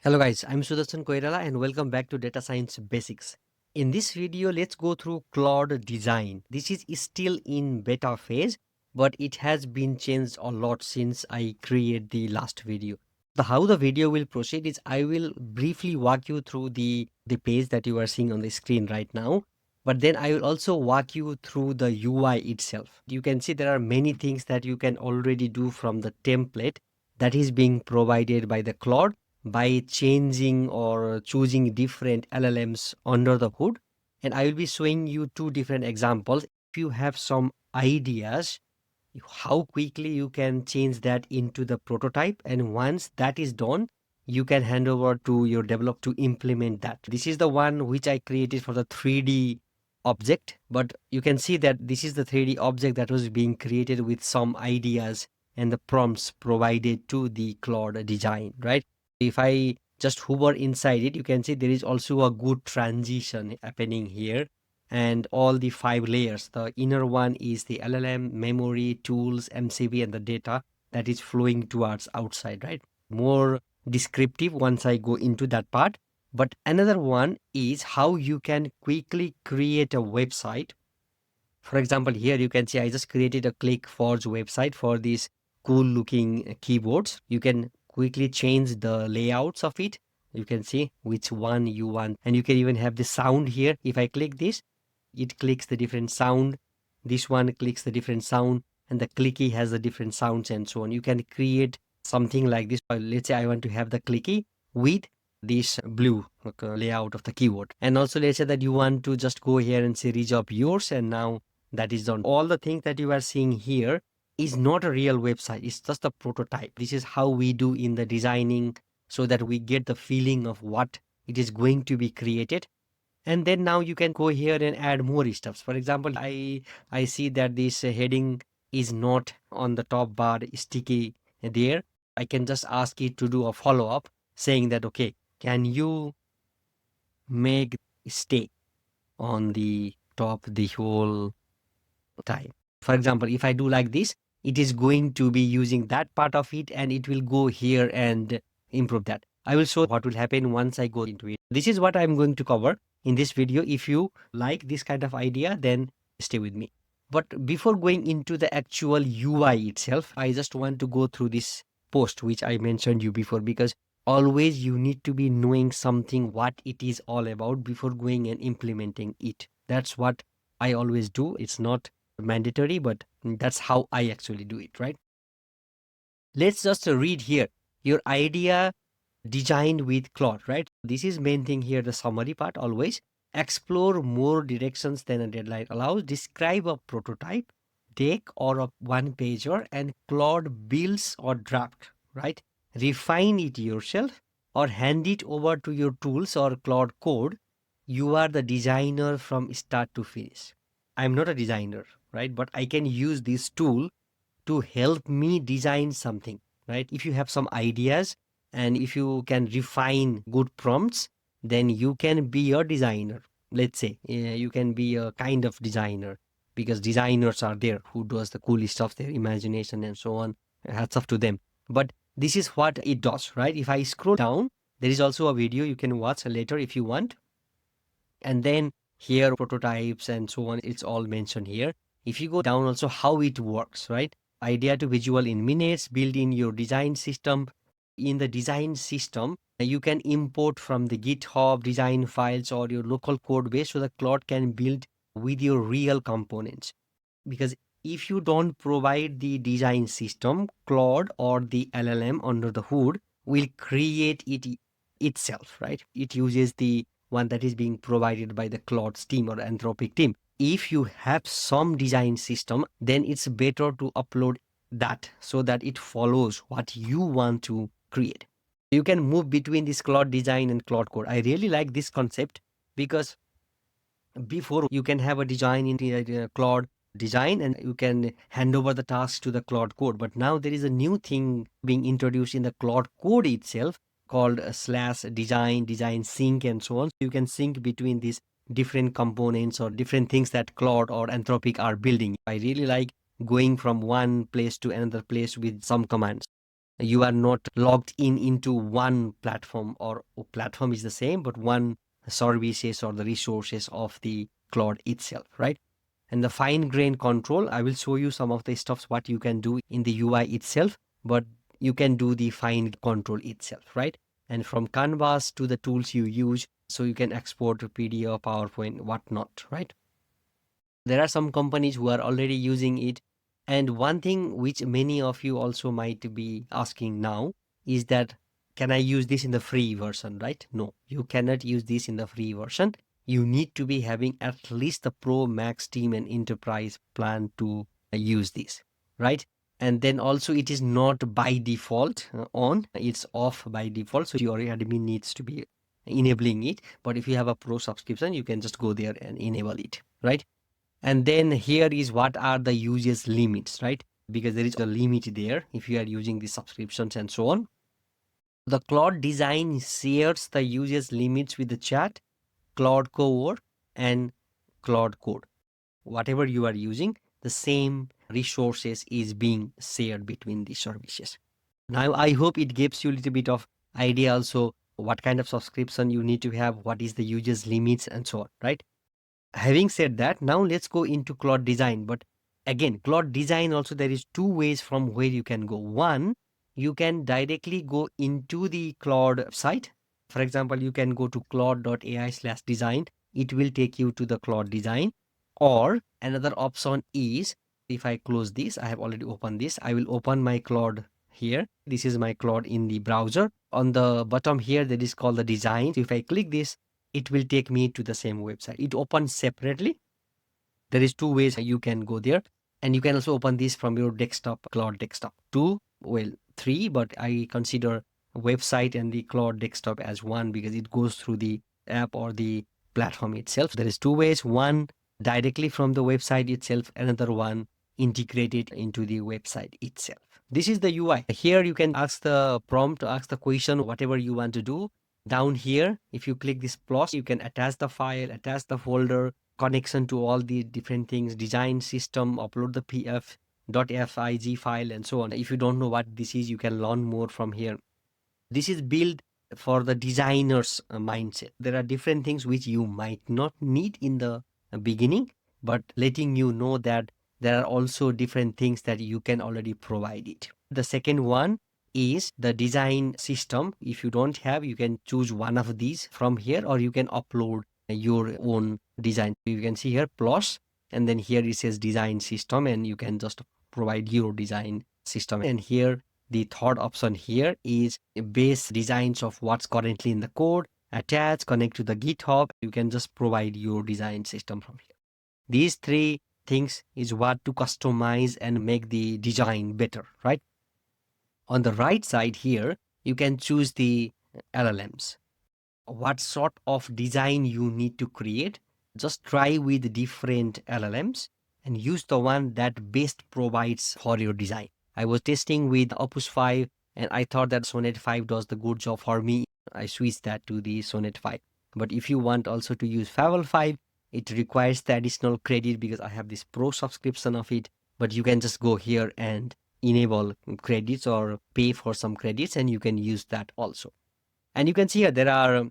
Hello guys, I'm Sudarshan Koirala and welcome back to Data Science Basics. In this video, let's go through Claude Design. This is still in beta phase, but it has been changed a lot since I created the last video. How the video will proceed is I will briefly walk you through the page that you are seeing on the screen right now, but then I will also walk you through the UI itself. You can see there are many things that you can already do from the template that is being provided by the Claude by changing or choosing different LLMs under the hood. And I will be showing you two different examples. If you have some ideas, how quickly you can change that into the prototype. And once that is done, you can hand over to your developer to implement that. This is the one which I created for the 3D object, but you can see that this is the 3D object that was being created with some ideas and the prompts provided to the Claude Design, right? If I just hover inside it, you can see there is also a good transition happening here and all the 5 layers. The inner one is the LLM, memory, tools, MCV, and the data that is flowing towards outside, right? More descriptive once I go into that part. But another one is how you can quickly create a website. For example, here you can see I just created a ClickForge website for these cool looking keyboards. You can quickly change the layouts of it. You can see which one you want, and you can even have the sound here. If I click this, it clicks the different sound. This one clicks the different sound, and the clicky has the different sounds and so on. You can create something like this. Let's say I want to have the clicky with this blue layout of the keyboard. And also let's say that you want to just go here and say rejob yours, and now that is done. All the things that you are seeing here is not a real website. It's just a prototype. This is how we do in the designing so that we get the feeling of what it is going to be created. And then now you can go here and add more stuffs. For example, I see that this heading is not on the top bar sticky there. I can just ask it to do a follow-up saying that, okay, can you make stay on the top the whole time? For example, if I do like this, it is going to be using that part of it and it will go here and improve that. I will show what will happen once I go into it. This is what I'm going to cover in this video. If you like this kind of idea, then stay with me. But before going into the actual UI itself, I just want to go through this post which I mentioned you before, because always you need to be knowing something what it is all about before going and implementing it. That's what I always do. It's not mandatory, but that's how I actually do it, right? Let's just read here your idea designed with Claude, right? This is main thing here, the summary part always. Explore more directions than a deadline allows. Describe a prototype, deck or a one pager, and Claude builds or draft, right? Refine it yourself or hand it over to your tools or Claude Code. You are the designer from start to finish. I'm not a designer, right? But I can use this tool to help me design something, right? If you have some ideas and if you can refine good prompts, then you can be a designer. Let's say you can be a kind of designer, because designers are there who does the cool stuff, their imagination and so on. Hats off to them. But this is what it does, right? If I scroll down, there is also a video you can watch later if you want. And then here prototypes and so on, it's all mentioned here. If you go down also how it works, right? Idea to visual in minutes, build in your design system. In the design system, you can import from the GitHub design files or your local code base so the Claude can build with your real components. Because if you don't provide the design system, Claude or the LLM under the hood will create it itself, right? It uses the one that is being provided by the Claude's team or Anthropic team. If you have some design system, then it's better to upload that so that it follows what you want to create. You can move between this Claude Design and Claude Code. I really like this concept because before you can have a design in Claude Design and you can hand over the task to the Claude Code. But now there is a new thing being introduced in the Claude Code itself called slash design sync and so on. You can sync between these different components or different things that Claude or Anthropic are building. I really like going from one place to another place with some commands. you are not logged in into one platform, or platform is the same, but one services or the resources of the Claude itself, right? And the fine grain control, I will show you some of the stuffs what you can do in the UI itself, but you can do the fine control itself, right? And from canvas to the tools you use, so you can export to PDF, PowerPoint, whatnot, right? There are some companies who are already using it. And one thing which many of you also might be asking now is that, can I use this in the free version, right? No, you cannot use this in the free version. You need to be having at least the Pro, Max, Team, and Enterprise plan to use this, right? And then also it is not by default on, it's off by default. So your admin needs to be enabling it. But if you have a Pro subscription, you can just go there and enable it, right? And then here is what are the usage limits, right? Because there is a limit there if you are using the subscriptions and so on. The Claude Design shares the usage limits with the chat, Claude Code, and Claude Code. Whatever you are using, the same resources is being shared between the services. Now, I hope it gives you a little bit of idea also what kind of subscription you need to have, what is the usage limits, and so on, right? Having said that, now let's go into Claude Design. But again, Claude Design also, there is two ways from where you can go. One, you can directly go into the Claude site. For example, you can go to claude.ai/design. It will take you to the Claude Design. Or another option is, if I close this, I have already opened this. I will open my Claude here. This is my Claude in the browser. On the bottom here, that is called the design. So if I click this, it will take me to the same website. It opens separately. There is two ways you can go there. And you can also open this from your desktop, Claude desktop. Two, well, three, but I consider website and the Claude desktop as one because it goes through the app or the platform itself. There is two ways. One, directly from the website itself. Another one, integrated into the website itself. This is the UI. Here you can ask the prompt, ask the question, whatever you want to do. Down here, if you click this plus, you can attach the file, attach the folder, connection to all the different things, design system, upload the .fig file, and so on. If you don't know what this is, you can learn more from here. This is built for the designer's mindset. There are different things which you might not need in the beginning, but letting you know that there are also different things that you can already provide it. The second one is the design system. If you don't have, you can choose one of these from here, or you can upload your own design. You can see here plus, and then here it says design system, and you can just provide your design system. And here the third option here is base designs of what's currently in the code, attach, connect to the GitHub. You can just provide your design system from here. These three things is what to customize and make the design better, right? On the right side here, you can choose the LLMs. What sort of design you need to create. Just try with different LLMs and use the one that best provides for your design. I was testing with Opus 5 and I thought that Sonnet 5 does the good job for me. I switched that to the Sonnet 5. But if you want also to use Fable 5, it requires the additional credit because I have this Pro subscription of it. But you can just go here and enable credits or pay for some credits and you can use that also. And you can see here there are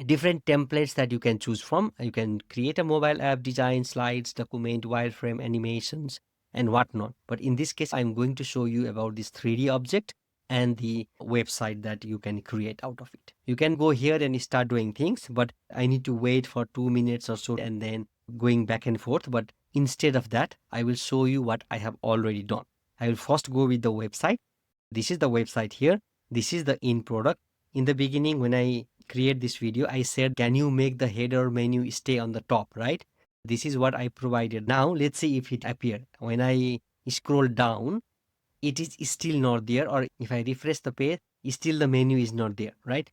different templates that you can choose from. You can create a mobile app, design, slides, document, wireframe, animations, and whatnot. But in this case, I'm going to show you about this 3D object and the website that you can create out of it. You can go here and start doing things, but I need to wait for 2 minutes or so and then going back and forth. But instead of that, I will show you what I have already done. I will first go with the website. This is the website here. This is the in product. In the beginning, when I create this video, I said, can you make the header menu stay on the top, right? This is what I provided. Now let's see if it appeared. When I scroll down, it is still not there, or if I refresh the page, still the menu is not there, right?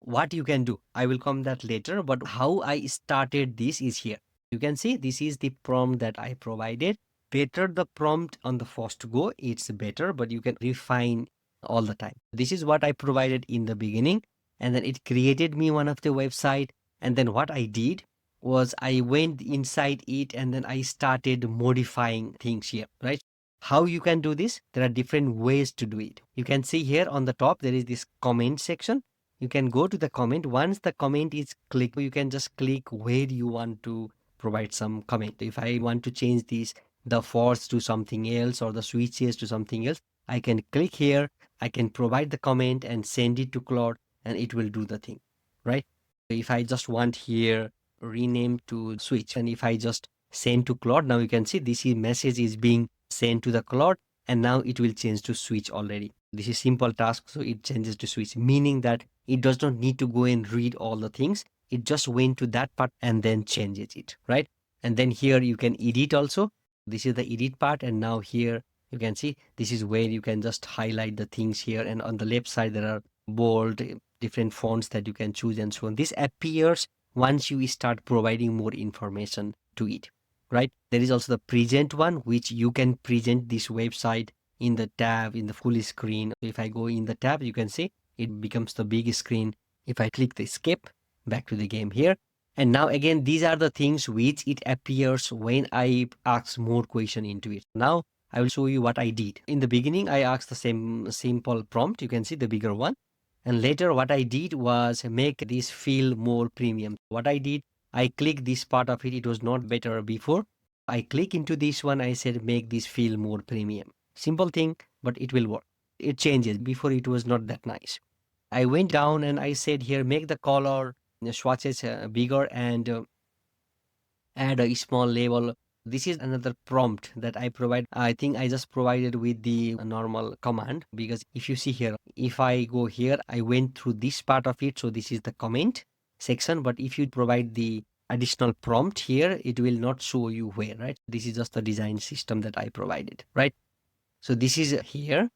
What you can do, I will come that later, but how I started this is here. You can see this is the prompt that I provided. Better the prompt on the first go, it's better, but you can refine all the time. This is what I provided in the beginning, and then it created me one of the website. And then what I did was I went inside it and then I started modifying things here, right? How you can do this? There are different ways to do it. You can see here on the top, there is this comment section. You can go to the comment. Once the comment is clicked, you can just click where you want to provide some comment. If I want to change the force to something else or the switches to something else, I can click here. I can provide the comment and send it to Claude, and it will do the thing, right? If I just want here rename to switch, and if I just send to Claude, now you can see this message is being sent to the Claude, and now it will change to switch already. This is simple task, so it changes to switch, meaning that it does not need to go and read all the things. It just went to that part and then changes it, right? And then here you can edit also. This is the edit part, and now here you can see this is where you can just highlight the things here, and on the left side there are bold different fonts that you can choose and so on. This appears once you start providing more information to it, right? There is also the present one, which you can present this website in the tab in the full screen. If I go in the tab, you can see it becomes the big screen. If I click the escape back to the game here, and now again these are the things which it appears when I ask more question into it. Now I will show you what I did. In the beginning I asked the same simple prompt, you can see the bigger one, and later what I did was make this feel more premium. What I did, I click this part of it. It was not better before. I click into this one. I said, make this feel more premium. Simple thing, but it will work. It changes. Before it was not that nice. I went down and I said here, make the color swatches bigger and add a small label. This is another prompt that I provide. I think I just provided with the normal command, because if you see here, if I go here, I went through this part of it. So this is the comment section. But if you provide the additional prompt here, it will not show you where, right? This is just the design system that I provided, right? So this is here.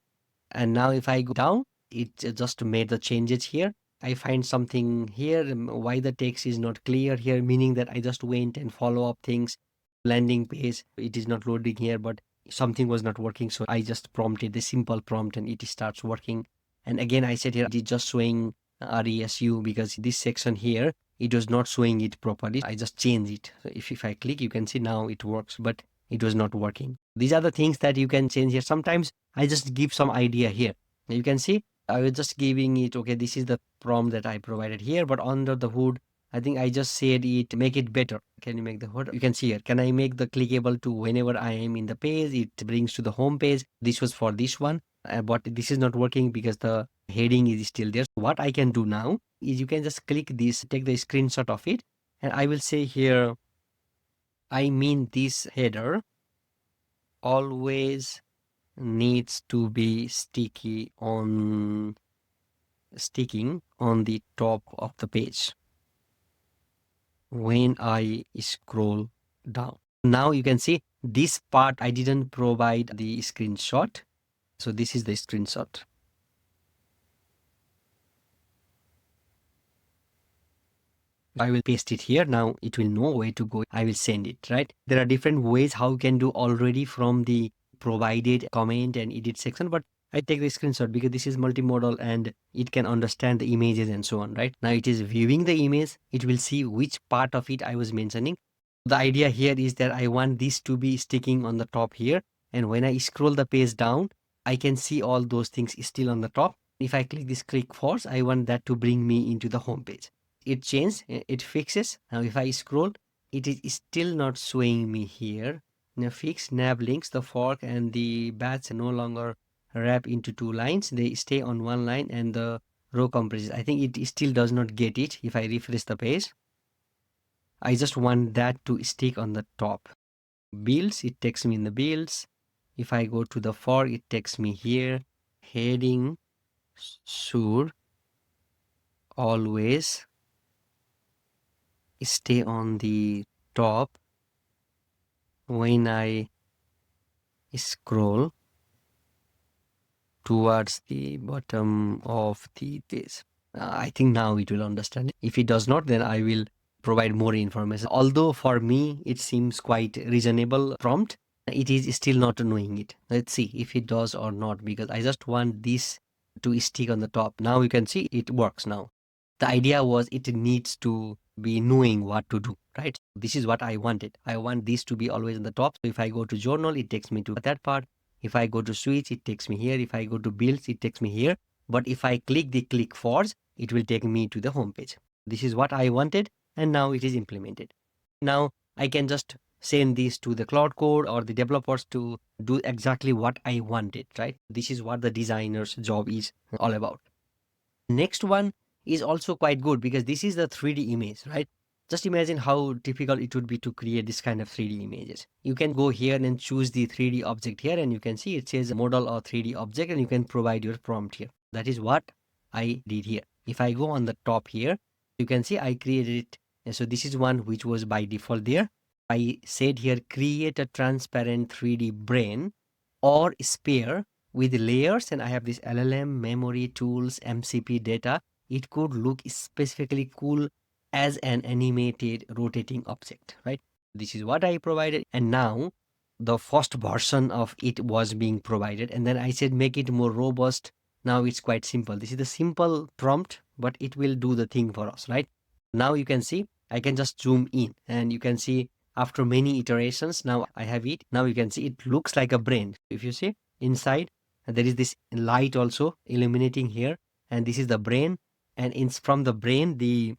And now if I go down, it just made the changes here. I find something here, why the text is not clear here, meaning that I just went and follow up things. Landing page, it is not loading here, but something was not working. So I just prompted the simple prompt and it starts working. And again, I said here, it is just showing RESU, because this section here, it was not showing it properly. I just change it. So if I click, you can see now it works, but it was not working. These are the things that you can change here. Sometimes I just give some idea here. You can see I was just giving it, okay, this is the prompt that I provided here, but under the hood, I think I just said it, make it better. Can you make the hood? You can see here, can I make the clickable to whenever I am in the page, it brings to the home page. This was for this one, but this is not working because the heading is still there. So what I can do now is you can just click this, take the screenshot of it, and I will say here, I mean this header always needs to be sticking on the top of the page when I scroll down. Now you can see this part I didn't provide the screenshot. So this is the screenshot. I will paste it here. Now it will know where to go. I will send it, right? There are different ways how you can do already from the provided comment and edit section, but I take the screenshot because this is multimodal and it can understand the images and so on, right? Now it is viewing the image. It will see which part of it I was mentioning. The idea here is that I want this to be sticking on the top here. And when I scroll the page down, I can see all those things still on the top. If I click this click force, I want that to bring me into the home page. It changed, it fixes. Now if I scroll, it is still not showing me here. Now fix nav links, the fork and the bats no longer wrap into two lines. They stay on one line, and the row compresses. I think it still does not get it. If I refresh the page, I just want that to stick on the top. Builds, it takes me in the builds. If I go to the fork, it takes me here. Heading should always stay on the top when I scroll towards the bottom of the page. I think now it will understand. If it does not, then I will provide more information. Although for me, it seems quite reasonable prompt, it is still not knowing it. Let's see if it does or not, because I just want this to stick on the top. Now you can see it works now. The idea was it needs to be knowing what to do, right? This is what I wanted. I want this to be always on the top. So if I go to journal, it takes me to that part. If I go to switch, it takes me here. If I go to builds, it takes me here. But if I click the click force, it will take me to the home page. This is what I wanted, and now it is implemented. Now I can just send this to the Claude Code or the developers to do exactly what I wanted, right? This is what the designer's job is all about. Next one is also quite good because this is the 3D image, right? Just imagine how difficult it would be to create this kind of 3D images. You can go here and choose the 3D object here, and you can see it says model or 3D object, and you can provide your prompt here. That is what I did here. If I go on the top here, you can see I created it. And so this is one which was by default there. I said here, create a transparent 3D brain or sphere with layers, and I have this LLM, memory, tools, MCP data. It could look specifically cool as an animated rotating object, right? This is what I provided. And now the first version of it was being provided. And then I said, make it more robust. Now it's quite simple. This is the simple prompt, but it will do the thing for us, right? Now you can see, I can just zoom in and you can see after many iterations, now I have it. Now you can see it looks like a brain. If you see inside, there is this light also illuminating here. And this is the brain. And from the brain, the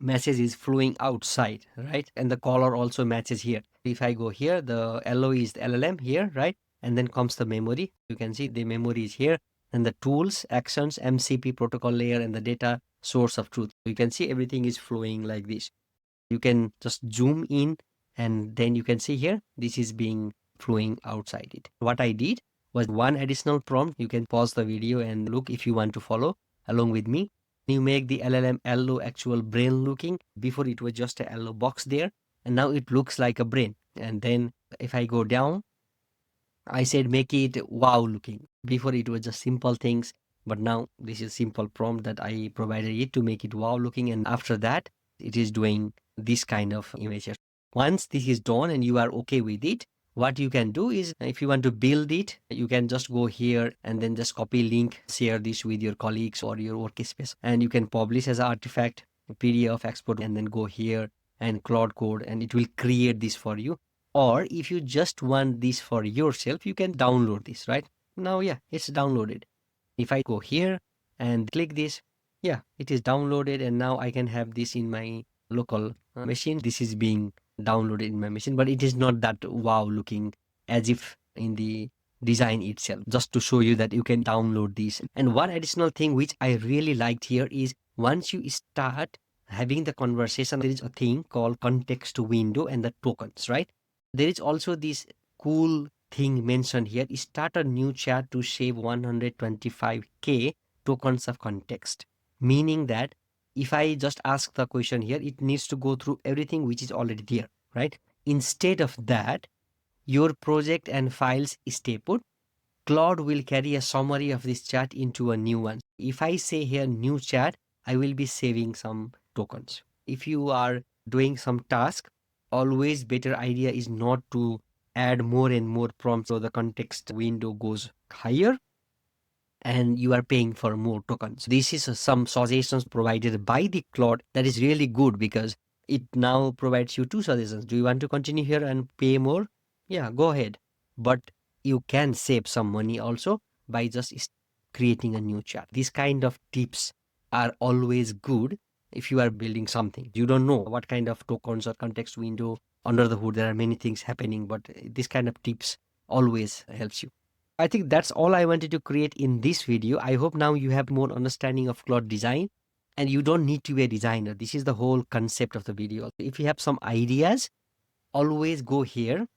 message is flowing outside, right? And the color also matches here. If I go here, the yellow is the LLM here, right? And then comes the memory. You can see the memory is here. And the tools, actions, MCP protocol layer, and the data source of truth. You can see everything is flowing like this. You can just zoom in and then you can see here, this is being flowing outside it. What I did was one additional prompt. You can pause the video and look if you want to follow along with me. You make the LLM yellow actual brain looking. Before it was just a yellow box there, and now it looks like a brain. And then if I go down, I said make it wow looking. Before it was just simple things, but now this is simple prompt that I provided it to make it wow looking. And after that, it is doing this kind of images. Once this is done and you are okay with it, what you can do is if you want to build it, you can just go here and then just copy link, share this with your colleagues or your workspace, and you can publish as an artifact, PDF export, and then go here and Claude Code, and it will create this for you. Or if you just want this for yourself, you can download this, right? Now, yeah, it's downloaded. If I go here and click this, yeah, it is downloaded, and now I can have this in my local machine. This is being downloaded in my machine, but it is not that wow looking as if in the design itself, just to show you that you can download this. And one additional thing which I really liked here is once you start having the conversation, there is a thing called context window and the tokens, right? There is also this cool thing mentioned here, start a new chat to save 125k tokens of context, meaning that if I just ask the question here, it needs to go through everything which is already there, right? Instead of that, your project and files stay put. Claude will carry a summary of this chat into a new one. If I say here new chat, I will be saving some tokens. If you are doing some task, always better idea is not to add more and more prompts so the context window goes higher and you are paying for more tokens. This is some suggestions provided by the Claude that is really good because it now provides you two suggestions. Do you want to continue here and pay more? Yeah, go ahead. But you can save some money also by just creating a new chat. These kind of tips are always good if you are building something. You don't know what kind of tokens or context window under the hood. There are many things happening, but this kind of tips always helps you. I think that's all I wanted to create in this video. I hope now you have more understanding of Claude Design, and you don't need to be a designer. This is the whole concept of the video. If you have some ideas, always go here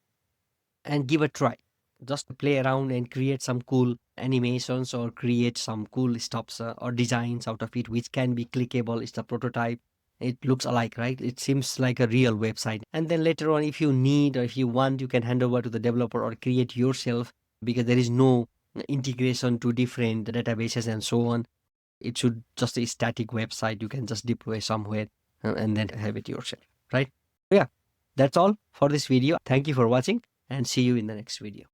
and give a try. Just play around and create some cool animations or create some cool stuffs or designs out of it, which can be clickable. It's a prototype. It looks alike, right? It seems like a real website. And then later on, if you need or if you want, you can hand over to the developer or create yourself, because there is no integration to different databases and so on. It should just a static website. You can just deploy somewhere and then have it yourself, right? So yeah, that's all for this video. Thank you for watching and see you in the next video.